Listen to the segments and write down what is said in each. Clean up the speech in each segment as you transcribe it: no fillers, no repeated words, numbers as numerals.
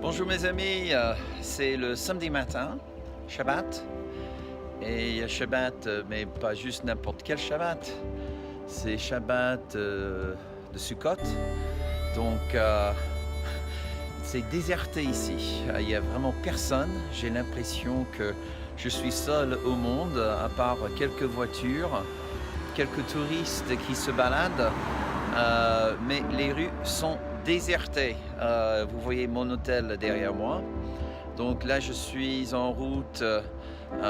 Bonjour mes amis, c'est le samedi matin, Shabbat. Et Shabbat, mais pas juste n'importe quel Shabbat, c'est Shabbat de Sukkot. Donc c'est déserté ici, il n'y a vraiment personne. J'ai l'impression que je suis seul au monde, à part quelques voitures, quelques touristes qui se baladent, mais les rues sont désertées. Vous voyez mon hôtel derrière moi. Donc là, je suis en route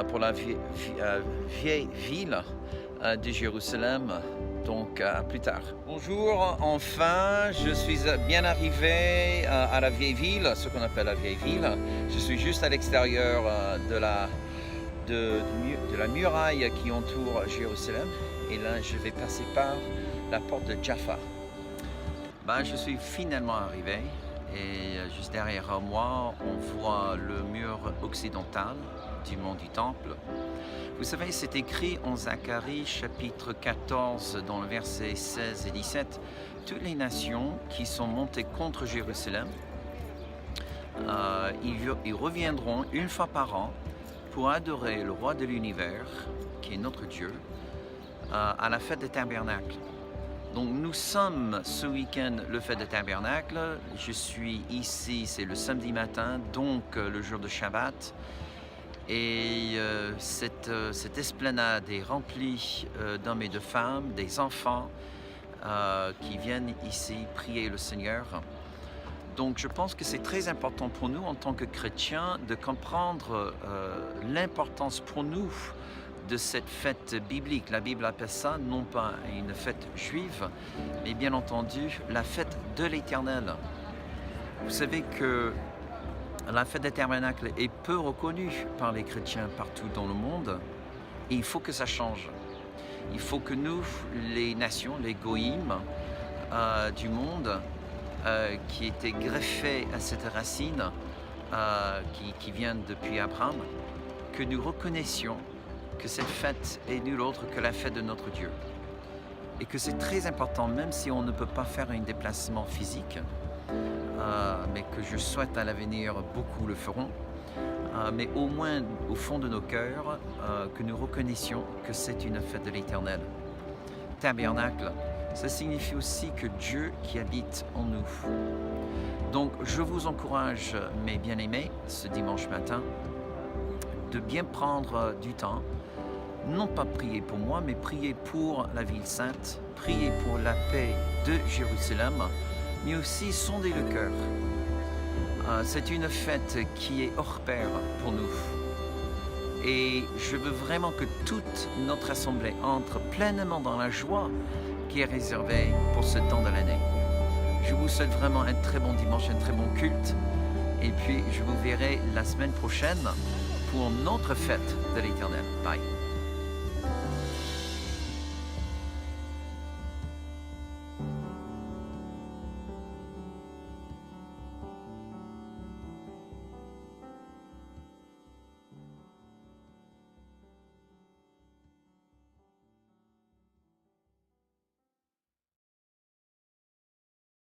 pour la vieille ville de Jérusalem. Donc à plus tard. Bonjour, enfin, je suis bien arrivé à la vieille ville, ce qu'on appelle la vieille ville. Je suis juste à l'extérieur de la muraille qui entoure Jérusalem. Et là, je vais passer par la porte de Jaffa. Je suis finalement arrivé et juste derrière moi, on voit le mur occidental du mont du Temple. Vous savez, c'est écrit en Zacharie chapitre 14 dans le verset 16 et 17. Toutes les nations qui sont montées contre Jérusalem, ils reviendront une fois par an pour adorer le roi de l'univers, qui est notre Dieu, à la fête des tabernacles. Donc nous sommes ce week-end le fête des tabernacles. Je suis ici, c'est le samedi matin, donc le jour de Shabbat. Et cette esplanade est remplie d'hommes et de femmes, des enfants qui viennent ici prier le Seigneur. Donc je pense que c'est très important pour nous en tant que chrétiens de comprendre l'importance pour nous de cette fête biblique. La Bible appelle ça non pas une fête juive, mais bien entendu la fête de l'Éternel. Vous savez que la fête des tabernacles est peu reconnue par les chrétiens partout dans le monde et il faut que ça change. Il faut que nous, les nations, les goïms du monde, qui étaient greffés à cette racine qui vient depuis Abraham, que nous reconnaissions que cette fête est nulle autre que la fête de notre Dieu. Et que c'est très important, même si on ne peut pas faire un déplacement physique, mais que je souhaite à l'avenir beaucoup le feront, mais au moins au fond de nos cœurs, que nous reconnaissions que c'est une fête de l'Éternel. Tabernacle, ça signifie aussi que Dieu qui habite en nous. Donc je vous encourage, mes bien-aimés, ce dimanche matin, de bien prendre du temps, non pas prier pour moi, mais prier pour la ville sainte, prier pour la paix de Jérusalem, mais aussi sonder le cœur. C'est une fête qui est hors pair pour nous. Et je veux vraiment que toute notre assemblée entre pleinement dans la joie qui est réservée pour ce temps de l'année. Je vous souhaite vraiment un très bon dimanche, un très bon culte. Et puis, je vous verrai la semaine prochaine pour notre fête de l'Éternel. Bye.